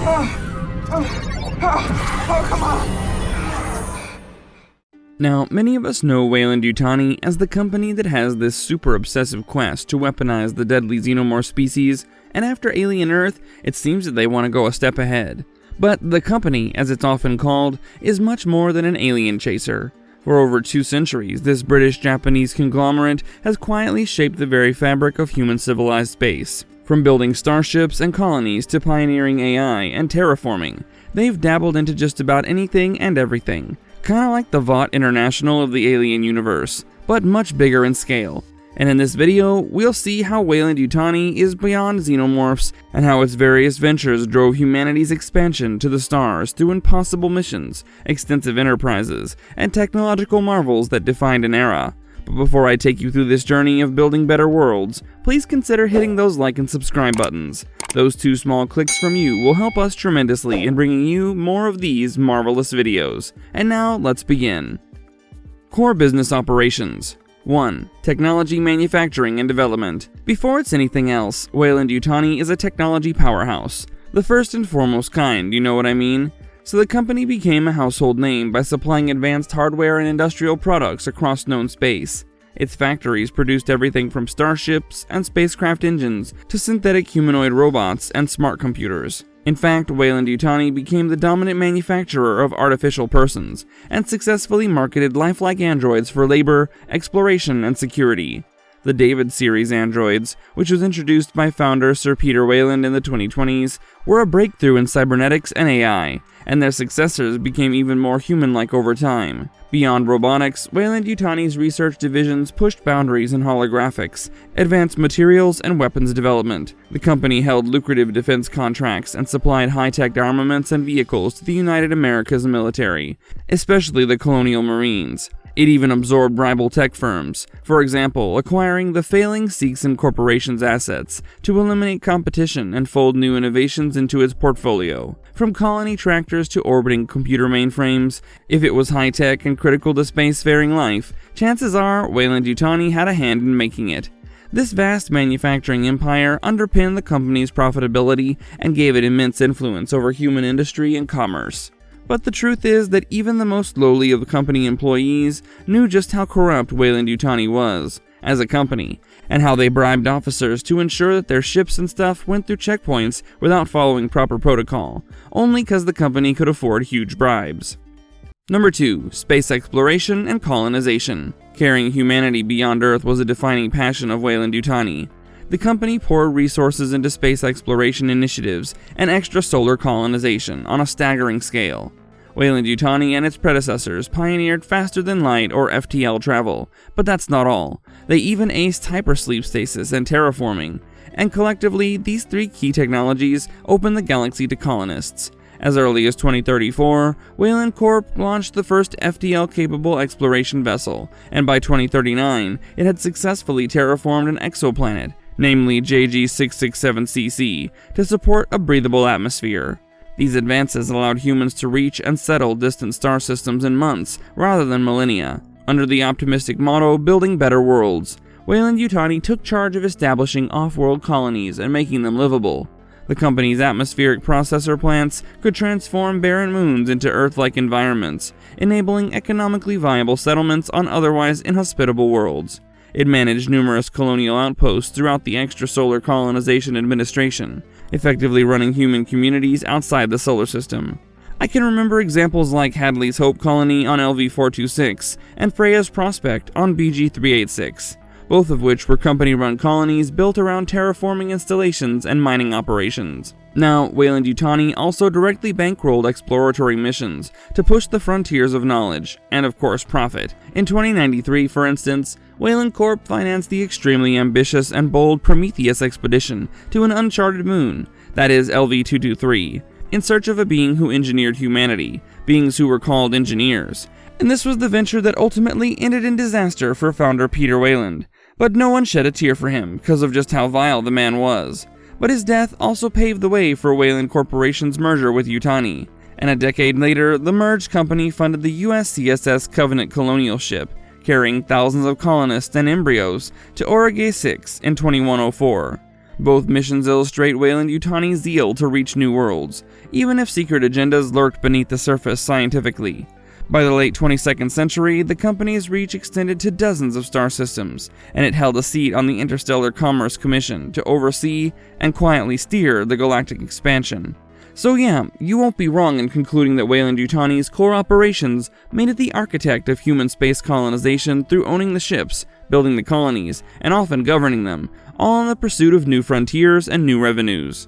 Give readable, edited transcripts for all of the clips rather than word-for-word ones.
Oh, come on! Now, many of us know Weyland Yutani as the company that has this super obsessive quest to weaponize the deadly Xenomorph species, and after Alien Earth, it seems that they want to go a step ahead. But the company, as it's often called, is much more than an alien chaser. For over 2 centuries, this British-Japanese conglomerate has quietly shaped the very fabric of human civilized space. From building starships and colonies to pioneering AI and terraforming, they've dabbled into just about anything and everything. Kinda like the Vought International of the alien universe, but much bigger in scale. And in this video, we'll see how Weyland Yutani is beyond Xenomorphs, and how its various ventures drove humanity's expansion to the stars through impossible missions, extensive enterprises, and technological marvels that defined an era. But before I take you through this journey of building better worlds, please consider hitting those like and subscribe buttons. Those 2 small clicks from you will help us tremendously in bringing you more of these marvelous videos. And now, let's begin. Core business operations. 1. Technology manufacturing and development. Before it's anything else, Weyland Yutani is a technology powerhouse. The first and foremost kind, you know what I mean? So the company became a household name by supplying advanced hardware and industrial products across known space. Its factories produced everything from starships and spacecraft engines to synthetic humanoid robots and smart computers. In fact, Weyland Yutani became the dominant manufacturer of artificial persons and successfully marketed lifelike androids for labor, exploration, and security. The David series androids, which was introduced by founder Sir Peter Weyland in the 2020s, were a breakthrough in cybernetics and AI, and their successors became even more human-like over time. Beyond robotics, Weyland Yutani's research divisions pushed boundaries in holographics, advanced materials, and weapons development. The company held lucrative defense contracts and supplied high-tech armaments and vehicles to the United America's military, especially the colonial marines. It even absorbed rival tech firms, for example, acquiring the failing Seegson Corporation's assets to eliminate competition and fold new innovations into its portfolio. From colony tractors to orbiting computer mainframes, if it was high-tech and critical to spacefaring life, chances are Weyland Yutani had a hand in making it. This vast manufacturing empire underpinned the company's profitability and gave it immense influence over human industry and commerce. But the truth is that even the most lowly of the company employees knew just how corrupt Weyland Yutani was as a company, and how they bribed officers to ensure that their ships and stuff went through checkpoints without following proper protocol, only because the company could afford huge bribes. Number 2. Space exploration and colonization. Carrying humanity beyond Earth was a defining passion of Weyland Yutani. The company poured resources into space exploration initiatives and extrasolar colonization on a staggering scale. Weyland Yutani and its predecessors pioneered faster-than-light or FTL travel, but that's not all. They even aced hypersleep stasis and terraforming, and collectively, these 3 key technologies opened the galaxy to colonists. As early as 2034, Weyland Corp launched the first FTL-capable exploration vessel, and by 2039, it had successfully terraformed an exoplanet, namely JG667cc, to support a breathable atmosphere. These advances allowed humans to reach and settle distant star systems in months rather than millennia. Under the optimistic motto, building better worlds, Weyland Yutani took charge of establishing off-world colonies and making them livable. The company's atmospheric processor plants could transform barren moons into Earth-like environments, enabling economically viable settlements on otherwise inhospitable worlds. It managed numerous colonial outposts throughout the extrasolar colonization administration, effectively running human communities outside the solar system. I can remember examples like Hadley's Hope Colony on LV-426 and Freya's Prospect on BG-386, both of which were company-run colonies built around terraforming installations and mining operations. Now, Weyland Yutani also directly bankrolled exploratory missions to push the frontiers of knowledge, and of course profit. In 2093, for instance, Weyland Corp financed the extremely ambitious and bold Prometheus expedition to an uncharted moon, that is LV-223, in search of a being who engineered humanity, beings who were called engineers. And this was the venture that ultimately ended in disaster for founder Peter Weyland. But no one shed a tear for him because of just how vile the man was. But his death also paved the way for Weyland Corporation's merger with Yutani, and a decade later, the merged company funded the USCSS Covenant colonial ship, carrying thousands of colonists and embryos to Aurigae 6 in 2104. Both missions illustrate Weyland Yutani's zeal to reach new worlds, even if secret agendas lurked beneath the surface scientifically. By the late 22nd century, the company's reach extended to dozens of star systems, and it held a seat on the Interstellar Commerce Commission to oversee and quietly steer the galactic expansion. So yeah, you won't be wrong in concluding that Weyland Yutani's core operations made it the architect of human space colonization through owning the ships, building the colonies, and often governing them, all in the pursuit of new frontiers and new revenues.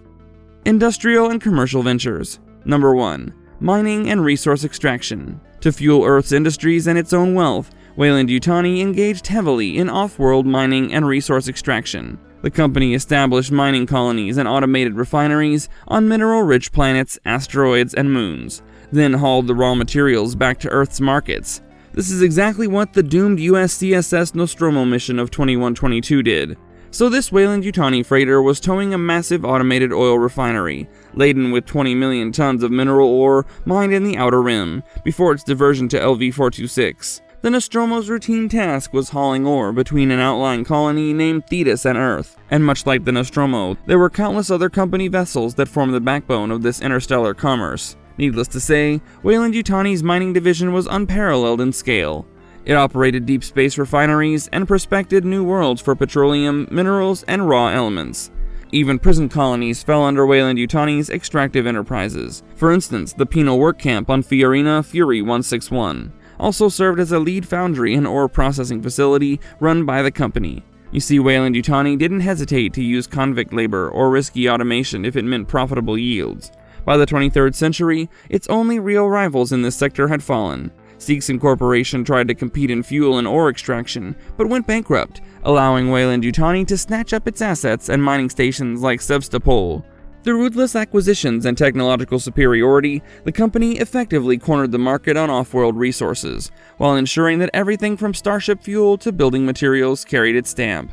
Industrial and commercial ventures. Number 1. Mining and resource extraction. To fuel Earth's industries and its own wealth, Weyland Yutani engaged heavily in off-world mining and resource extraction. The company established mining colonies and automated refineries on mineral-rich planets, asteroids, and moons, then hauled the raw materials back to Earth's markets. This is exactly what the doomed USCSS Nostromo mission of 2122 did. So this Weyland Yutani freighter was towing a massive automated oil refinery, laden with 20 million tons of mineral ore mined in the Outer Rim, before its diversion to LV-426. The Nostromo's routine task was hauling ore between an outlying colony named Thetis and Earth, and much like the Nostromo, there were countless other company vessels that formed the backbone of this interstellar commerce. Needless to say, Weyland Yutani's mining division was unparalleled in scale. It operated deep space refineries and prospected new worlds for petroleum, minerals, and raw elements. Even prison colonies fell under Weyland Yutani's extractive enterprises. For instance, the penal work camp on Fiorina Fury 161 also served as a lead foundry and ore processing facility run by the company. You see, Weyland Yutani didn't hesitate to use convict labor or risky automation if it meant profitable yields. By the 23rd century, its only real rivals in this sector had fallen. Seegson Corporation tried to compete in fuel and ore extraction, but went bankrupt, allowing Weyland Yutani to snatch up its assets and mining stations like Sevastopol. Through ruthless acquisitions and technological superiority, the company effectively cornered the market on off-world resources, while ensuring that everything from starship fuel to building materials carried its stamp.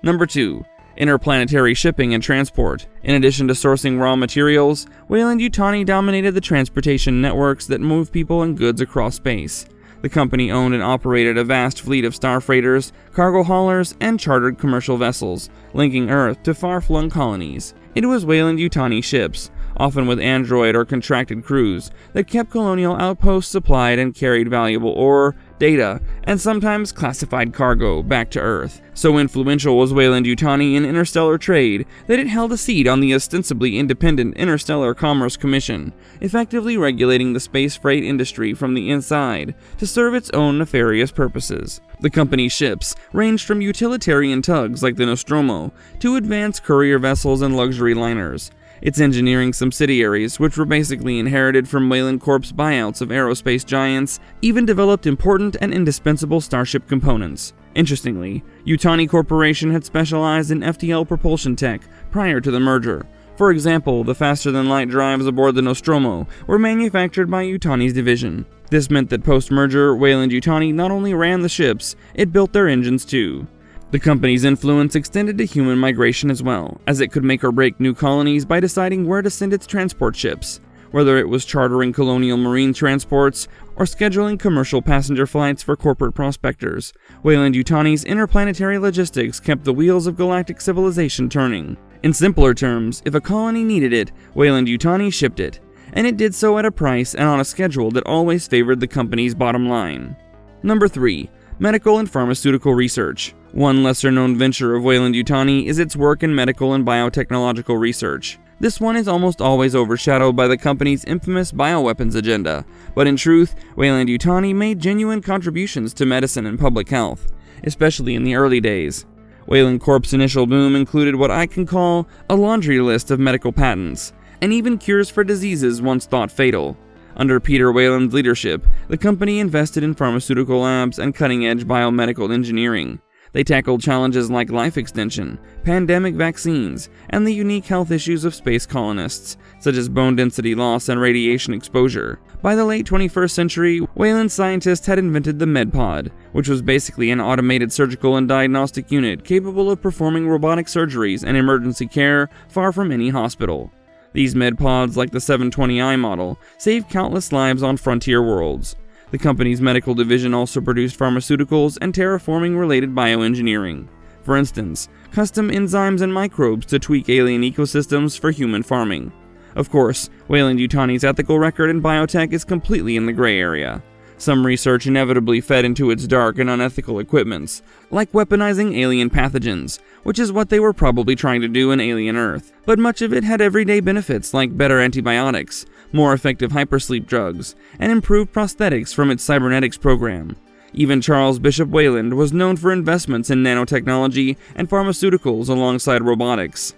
Number 2. Interplanetary shipping and transport. In addition to sourcing raw materials, Weyland Yutani dominated the transportation networks that move people and goods across space. The company owned and operated a vast fleet of star freighters, cargo haulers, and chartered commercial vessels, linking Earth to far-flung colonies. It was Weyland Yutani ships, often with android or contracted crews, that kept colonial outposts supplied and carried valuable ore, data, and sometimes classified cargo back to Earth. So influential was Weyland Yutani in interstellar trade that it held a seat on the ostensibly independent Interstellar Commerce Commission, effectively regulating the space freight industry from the inside to serve its own nefarious purposes. The company's ships ranged from utilitarian tugs like the Nostromo to advanced courier vessels and luxury liners. Its engineering subsidiaries, which were basically inherited from Weyland Corp's buyouts of aerospace giants, even developed important and indispensable starship components. Interestingly, Yutani Corporation had specialized in FTL propulsion tech prior to the merger. For example, the faster-than-light drives aboard the Nostromo were manufactured by Yutani's division. This meant that post-merger, Weyland Yutani not only ran the ships, it built their engines too. The company's influence extended to human migration as well, as it could make or break new colonies by deciding where to send its transport ships, whether it was chartering colonial marine transports or scheduling commercial passenger flights for corporate prospectors. Weyland Yutani's interplanetary logistics kept the wheels of galactic civilization turning. In simpler terms, if a colony needed it, Weyland Yutani shipped it, and it did so at a price and on a schedule that always favored the company's bottom line. Number 3. Medical and pharmaceutical research. One lesser-known venture of Weyland Yutani is its work in medical and biotechnological research. This one is almost always overshadowed by the company's infamous bioweapons agenda, but in truth, Weyland Yutani made genuine contributions to medicine and public health, especially in the early days. Weyland Corp's initial boom included what I can call a laundry list of medical patents, and even cures for diseases once thought fatal. Under Peter Weyland's leadership, the company invested in pharmaceutical labs and cutting-edge biomedical engineering. They tackled challenges like life extension, pandemic vaccines, and the unique health issues of space colonists, such as bone density loss and radiation exposure. By the late 21st century, Weyland scientists had invented the MedPod, which was basically an automated surgical and diagnostic unit capable of performing robotic surgeries and emergency care far from any hospital. These MedPods, like the 720i model, saved countless lives on frontier worlds. The company's medical division also produced pharmaceuticals and terraforming-related bioengineering. For instance, custom enzymes and microbes to tweak alien ecosystems for human farming. Of course, Weyland Yutani's ethical record in biotech is completely in the gray area. Some research inevitably fed into its dark and unethical equipments, like weaponizing alien pathogens, which is what they were probably trying to do in Alien Earth, but much of it had everyday benefits like better antibiotics, more effective hypersleep drugs, and improved prosthetics from its cybernetics program. Even Charles Bishop Weyland was known for investments in nanotechnology and pharmaceuticals alongside robotics.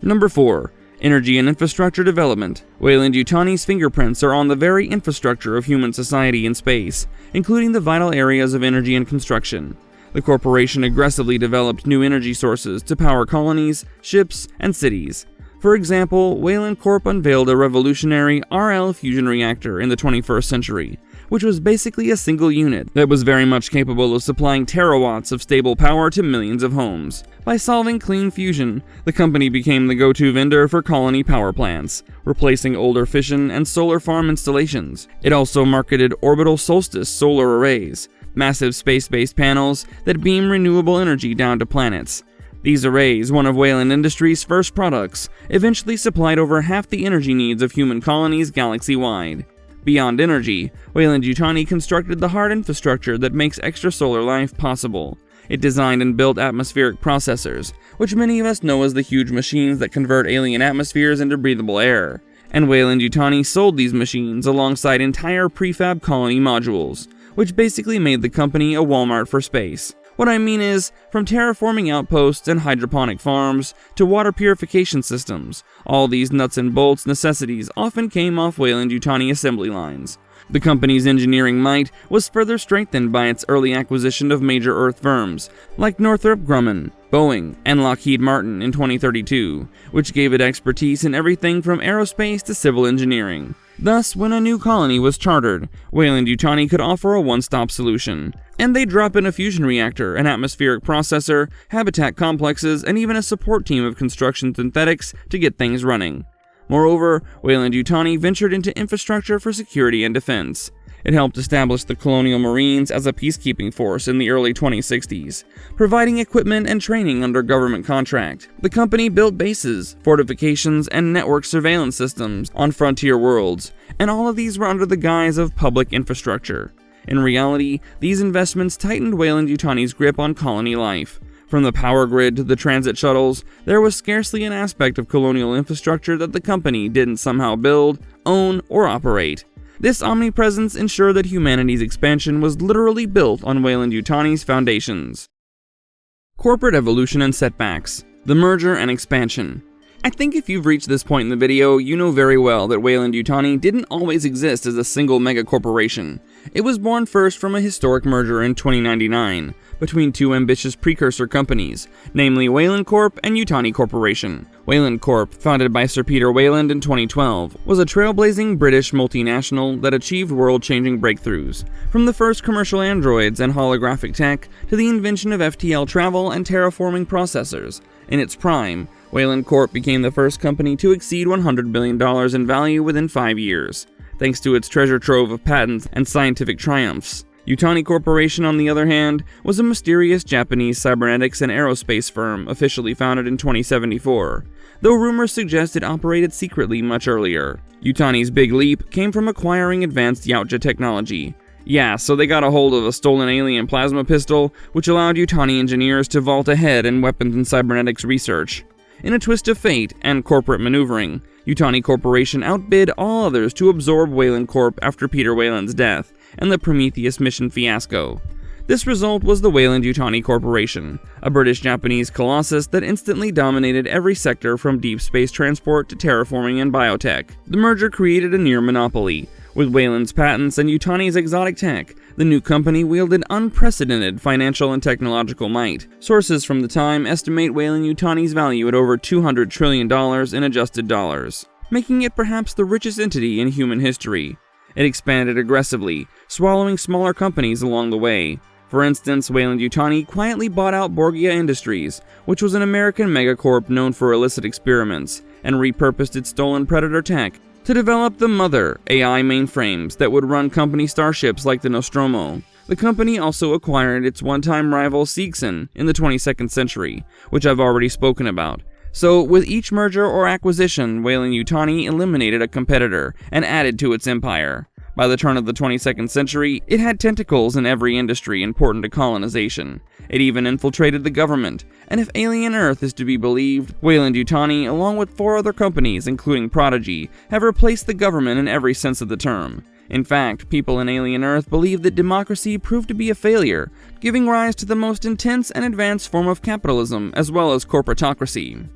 Number 4. Energy and infrastructure development. Weyland Yutani's fingerprints are on the very infrastructure of human society in space, including the vital areas of energy and construction. The corporation aggressively developed new energy sources to power colonies, ships, and cities. For example, Weyland Corp unveiled a revolutionary RL fusion reactor in the 21st century, which was basically a single unit that was very much capable of supplying terawatts of stable power to millions of homes. By solving clean fusion, the company became the go-to vendor for colony power plants, replacing older fission and solar farm installations. It also marketed orbital solstice solar arrays, massive space-based panels that beam renewable energy down to planets. These arrays, one of Weyland Industries' first products, eventually supplied over half the energy needs of human colonies galaxy-wide. Beyond energy, Weyland Yutani constructed the hard infrastructure that makes extrasolar life possible. It designed and built atmospheric processors, which many of us know as the huge machines that convert alien atmospheres into breathable air. And Weyland Yutani sold these machines alongside entire prefab colony modules, which basically made the company a Walmart for space. What I mean is, from terraforming outposts and hydroponic farms to water purification systems, all these nuts and bolts necessities often came off Weyland Yutani assembly lines. The company's engineering might was further strengthened by its early acquisition of major Earth firms like Northrop Grumman, Boeing, and Lockheed Martin in 2032, which gave it expertise in everything from aerospace to civil engineering. Thus, when a new colony was chartered, Weyland Yutani could offer a one-stop solution. And they drop in a fusion reactor, an atmospheric processor, habitat complexes, and even a support team of construction synthetics to get things running. Moreover, Weyland Yutani ventured into infrastructure for security and defense. It helped establish the Colonial Marines as a peacekeeping force in the early 2060s, providing equipment and training under government contract. The company built bases, fortifications, and network surveillance systems on frontier worlds, and all of these were under the guise of public infrastructure. In reality, these investments tightened Weyland Yutani's grip on colony life. From the power grid to the transit shuttles, there was scarcely an aspect of colonial infrastructure that the company didn't somehow build, own, or operate. This omnipresence ensured that humanity's expansion was literally built on Weyland Yutani's foundations. Corporate evolution and setbacks. The merger and expansion. I think if you've reached this point in the video, you know very well that Weyland Yutani didn't always exist as a single mega corporation. It was born first from a historic merger in 2099 between two ambitious precursor companies, namely Weyland Corp and Yutani Corporation. Weyland Corp, founded by Sir Peter Weyland in 2012, was a trailblazing British multinational that achieved world-changing breakthroughs, from the first commercial androids and holographic tech to the invention of FTL travel and terraforming processors. In its prime, Weyland Corp became the first company to exceed $100 billion in value within 5 years, thanks to its treasure trove of patents and scientific triumphs. Yutani Corporation, on the other hand, was a mysterious Japanese cybernetics and aerospace firm officially founded in 2074, though rumors suggest it operated secretly much earlier. Yutani's big leap came from acquiring advanced Yautja technology. Yeah, so they got a hold of a stolen alien plasma pistol, which allowed Yutani engineers to vault ahead in weapons and cybernetics research. In a twist of fate and corporate maneuvering, Yutani Corporation outbid all others to absorb Weyland Corp after Peter Weyland's death and the Prometheus mission fiasco. This result was the Weyland Yutani Corporation, a British-Japanese colossus that instantly dominated every sector from deep space transport to terraforming and biotech. The merger created a near monopoly. With Weyland's patents and Yutani's exotic tech, the new company wielded unprecedented financial and technological might. Sources from the time estimate Weyland Yutani's value at over $200 trillion in adjusted dollars, making it perhaps the richest entity in human history. It expanded aggressively, swallowing smaller companies along the way. For instance, Weyland Yutani quietly bought out Borgia Industries, which was an American megacorp known for illicit experiments, and repurposed its stolen Predator tech to develop the Mother AI mainframes that would run company starships like the Nostromo. The company also acquired its one-time rival Seegson in the 22nd century, which I've already spoken about. So, with each merger or acquisition, Weyland Yutani eliminated a competitor and added to its empire. By the turn of the 22nd century, it had tentacles in every industry important to colonization. It even infiltrated the government, and if Alien Earth is to be believed, Weyland Yutani, along with 4 other companies, including Prodigy, have replaced the government in every sense of the term. In fact, people in Alien Earth believe that democracy proved to be a failure, giving rise to the most intense and advanced form of capitalism, as well as corporatocracy.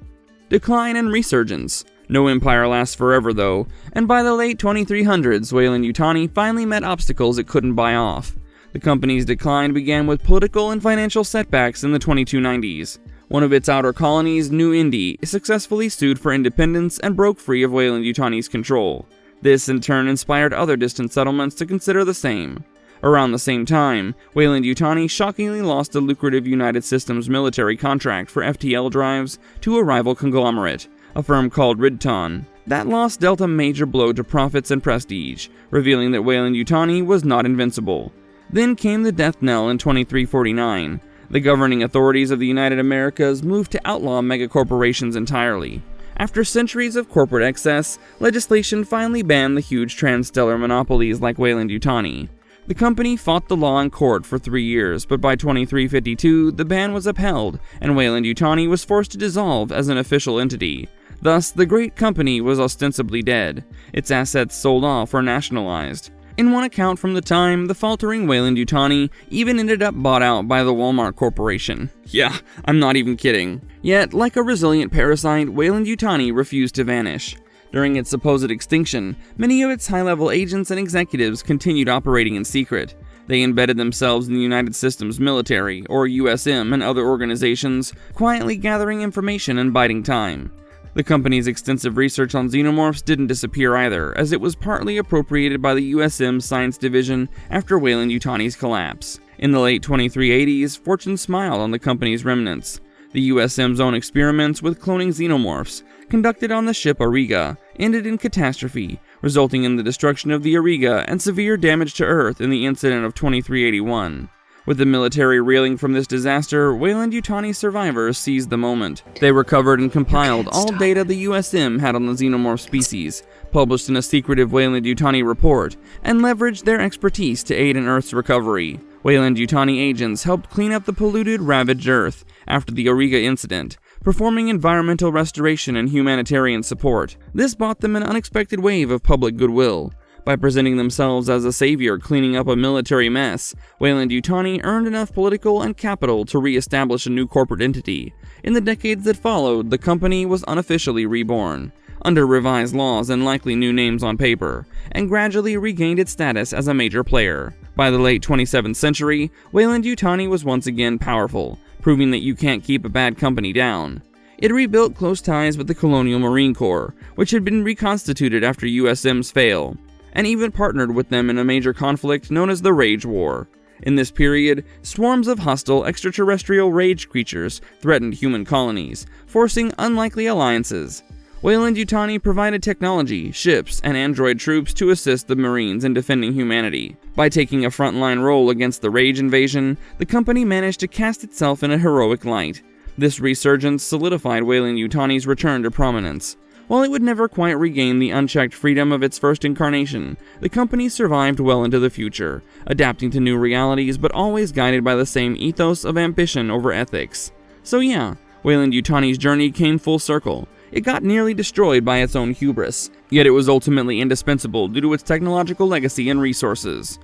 Decline and resurgence. No empire lasts forever though, and by the late 2300s, Weyland Yutani finally met obstacles it couldn't buy off. The company's decline began with political and financial setbacks in the 2290s. One of its outer colonies, New Indy, successfully sued for independence and broke free of Weyland Yutani's control. This in turn inspired other distant settlements to consider the same. Around the same time, Weyland Yutani shockingly lost a lucrative United Systems military contract for FTL drives to a rival conglomerate, a firm called Ridton. That loss dealt a major blow to profits and prestige, revealing that Weyland Yutani was not invincible. Then came the death knell in 2349. The governing authorities of the United Americas moved to outlaw megacorporations entirely. After centuries of corporate excess, legislation finally banned the huge transstellar monopolies like Weyland Yutani. The company fought the law in court for 3 years, but by 2352, the ban was upheld, and Weyland Yutani was forced to dissolve as an official entity. Thus, the great company was ostensibly dead, its assets sold off or nationalized. In one account from the time, the faltering Weyland Yutani even ended up bought out by the Walmart Corporation. Yeah, I'm not even kidding. Yet, like a resilient parasite, Weyland Yutani refused to vanish. During its supposed extinction, many of its high-level agents and executives continued operating in secret. They embedded themselves in the United Systems military, or USM, and other organizations, quietly gathering information and biding time. The company's extensive research on xenomorphs didn't disappear either, as it was partly appropriated by the USM Science Division after Weyland Yutani's collapse. In the late 2380s, fortune smiled on the company's remnants. The USM's own experiments with cloning xenomorphs, conducted on the ship Auriga, ended in catastrophe, resulting in the destruction of the Auriga and severe damage to Earth in the incident of 2381. With the military reeling from this disaster, Weyland Yutani survivors seized the moment. They recovered and compiled all data the USM had on the xenomorph species, published in a secretive Weyland Yutani report, and leveraged their expertise to aid in Earth's recovery. Weyland Yutani agents helped clean up the polluted, ravaged Earth after the Auriga incident, performing environmental restoration and humanitarian support. This brought them an unexpected wave of public goodwill. By presenting themselves as a savior cleaning up a military mess, Weyland Yutani earned enough political and capital to re-establish a new corporate entity. In the decades that followed, the company was unofficially reborn, under revised laws and likely new names on paper, and gradually regained its status as a major player. By the late 27th century, Weyland Yutani was once again powerful, proving that you can't keep a bad company down. It rebuilt close ties with the Colonial Marine Corps, which had been reconstituted after USM's fail, and even partnered with them in a major conflict known as the Rage War. In this period, swarms of hostile extraterrestrial rage creatures threatened human colonies, forcing unlikely alliances. Weyland Yutani provided technology, ships, and android troops to assist the Marines in defending humanity. By taking a frontline role against the Rage invasion, the company managed to cast itself in a heroic light. This resurgence solidified Weyland Yutani's return to prominence. While it would never quite regain the unchecked freedom of its first incarnation, the company survived well into the future, adapting to new realities but always guided by the same ethos of ambition over ethics. So yeah, Weyland Yutani's journey came full circle. It got nearly destroyed by its own hubris, yet it was ultimately indispensable due to its technological legacy and resources.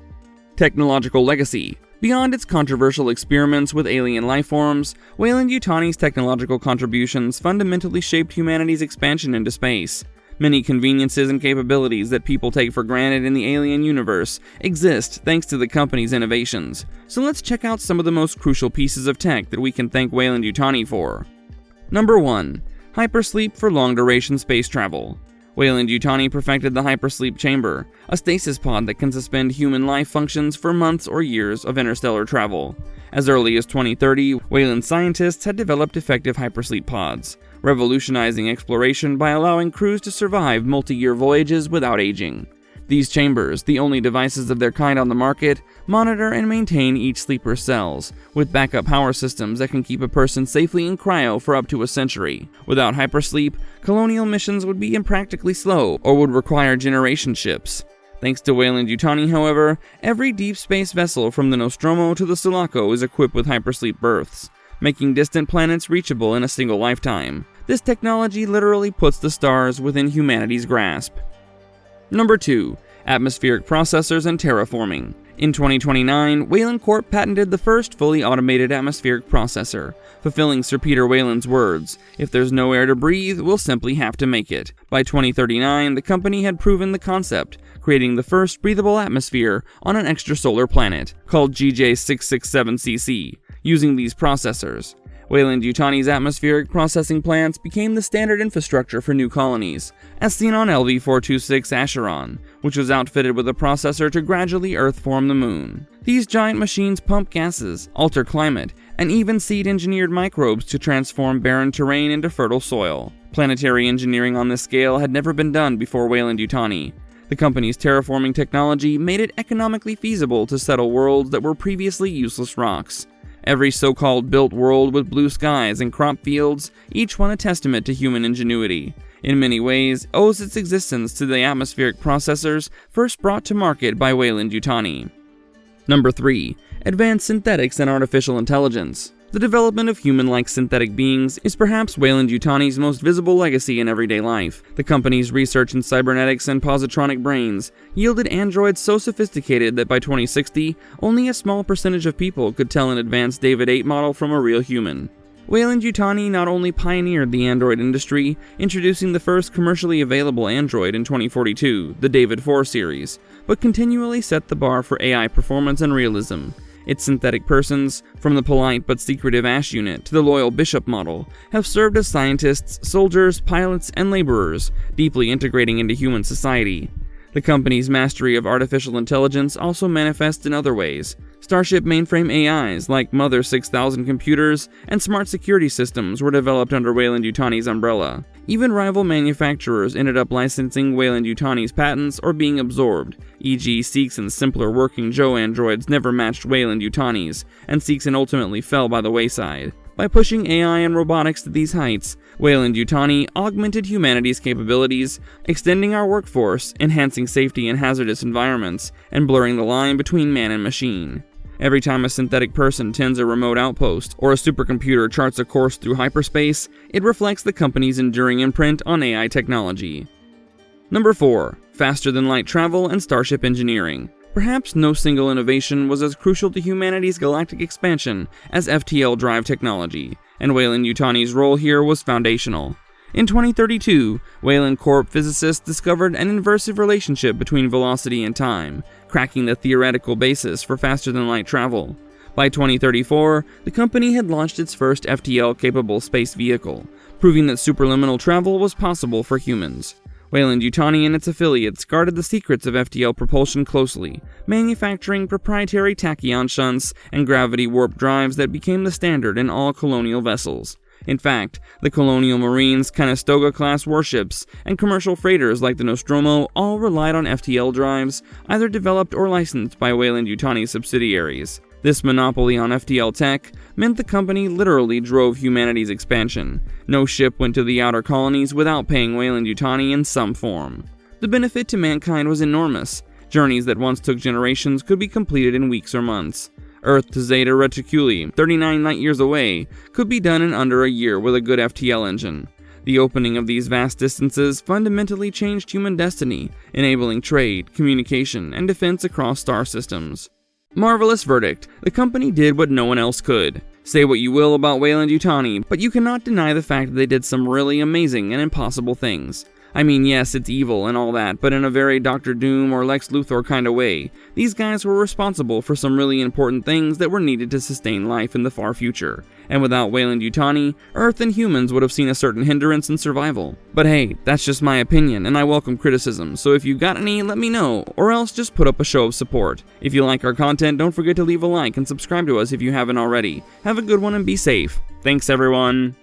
Technological legacy. Beyond its controversial experiments with alien lifeforms, Weyland Yutani's technological contributions fundamentally shaped humanity's expansion into space. Many conveniences and capabilities that people take for granted in the alien universe exist thanks to the company's innovations. So let's check out some of the most crucial pieces of tech that we can thank Weyland Yutani for. Number 1. Hypersleep for long-duration space travel. Weyland Yutani perfected the hypersleep chamber, a stasis pod that can suspend human life functions for months or years of interstellar travel. As early as 2030, Weyland scientists had developed effective hypersleep pods, revolutionizing exploration by allowing crews to survive multi-year voyages without aging. These chambers, the only devices of their kind on the market, monitor and maintain each sleeper's cells, with backup power systems that can keep a person safely in cryo for up to a century. Without hypersleep, colonial missions would be impractically slow or would require generation ships. Thanks to Weyland Yutani, however, every deep space vessel from the Nostromo to the Sulaco is equipped with hypersleep berths, making distant planets reachable in a single lifetime. This technology literally puts the stars within humanity's grasp. Number 2. Atmospheric processors and terraforming. In 2029, Weyland Corp patented the first fully automated atmospheric processor, fulfilling Sir Peter Weyland's words, "If there's no air to breathe, we'll simply have to make it." By 2039, the company had proven the concept, creating the first breathable atmosphere on an extrasolar planet, called GJ667cc, using these processors. Weyland Yutani's atmospheric processing plants became the standard infrastructure for new colonies, as seen on LV-426 Acheron, which was outfitted with a processor to gradually Earth-form the moon. These giant machines pump gases, alter climate, and even seed engineered microbes to transform barren terrain into fertile soil. Planetary engineering on this scale had never been done before Weyland Yutani. The company's terraforming technology made it economically feasible to settle worlds that were previously useless rocks. Every so-called built world with blue skies and crop fields, each one a testament to human ingenuity, in many ways owes its existence to the atmospheric processors first brought to market by Weyland Yutani. Number 3. Advanced synthetics and artificial intelligence. The development of human-like synthetic beings is perhaps Weyland Yutani's most visible legacy in everyday life. The company's research in cybernetics and positronic brains yielded androids so sophisticated that by 2060, only a small percentage of people could tell an advanced David 8 model from a real human. Weyland Yutani not only pioneered the android industry, introducing the first commercially available android in 2042, the David 4 series, but continually set the bar for AI performance and realism. Its synthetic persons, from the polite but secretive Ash unit to the loyal Bishop model, have served as scientists, soldiers, pilots, and laborers, deeply integrating into human society. The company's mastery of artificial intelligence also manifests in other ways. Starship mainframe AIs like Mother 6000 computers and smart security systems were developed under Weyland Yutani's umbrella. Even rival manufacturers ended up licensing Weyland Yutani's patents or being absorbed, e.g. Seegson simpler working Joe androids never matched Weyland Yutani's, and Seegson ultimately fell by the wayside. By pushing AI and robotics to these heights, Weyland Yutani augmented humanity's capabilities, extending our workforce, enhancing safety in hazardous environments, and blurring the line between man and machine. Every time a synthetic person tends a remote outpost, or a supercomputer charts a course through hyperspace, it reflects the company's enduring imprint on AI technology. Number 4. Faster-than-light travel and starship engineering. Perhaps no single innovation was as crucial to humanity's galactic expansion as FTL drive technology, and Weyland Yutani's role here was foundational. In 2032, Weyland Corp physicists discovered an inversive relationship between velocity and time, cracking the theoretical basis for faster-than-light travel. By 2034, the company had launched its first FTL-capable space vehicle, proving that superliminal travel was possible for humans. Weyland Yutani and its affiliates guarded the secrets of FTL propulsion closely, manufacturing proprietary tachyon shunts and gravity warp drives that became the standard in all colonial vessels. In fact, the Colonial Marines' Conestoga-class warships and commercial freighters like the Nostromo all relied on FTL drives, either developed or licensed by Weyland Yutani's subsidiaries. This monopoly on FTL tech meant the company literally drove humanity's expansion. No ship went to the outer colonies without paying Weyland Yutani in some form. The benefit to mankind was enormous. Journeys that once took generations could be completed in weeks or months. Earth to Zeta Reticuli, 39 light-years away, could be done in under a year with a good FTL engine. The opening of these vast distances fundamentally changed human destiny, enabling trade, communication, and defense across star systems. Marvelous verdict. The company did what no one else could. Say what you will about Weyland Yutani, but you cannot deny the fact that they did some really amazing and impossible things. I mean, yes, it's evil and all that, but in a very Dr. Doom or Lex Luthor kind of way. These guys were responsible for some really important things that were needed to sustain life in the far future. And without Weyland Yutani, Earth and humans would have seen a certain hindrance in survival. But hey, that's just my opinion, and I welcome criticism, so if you got any, let me know, or else just put up a show of support. If you like our content, don't forget to leave a like and subscribe to us if you haven't already. Have a good one and be safe. Thanks, everyone.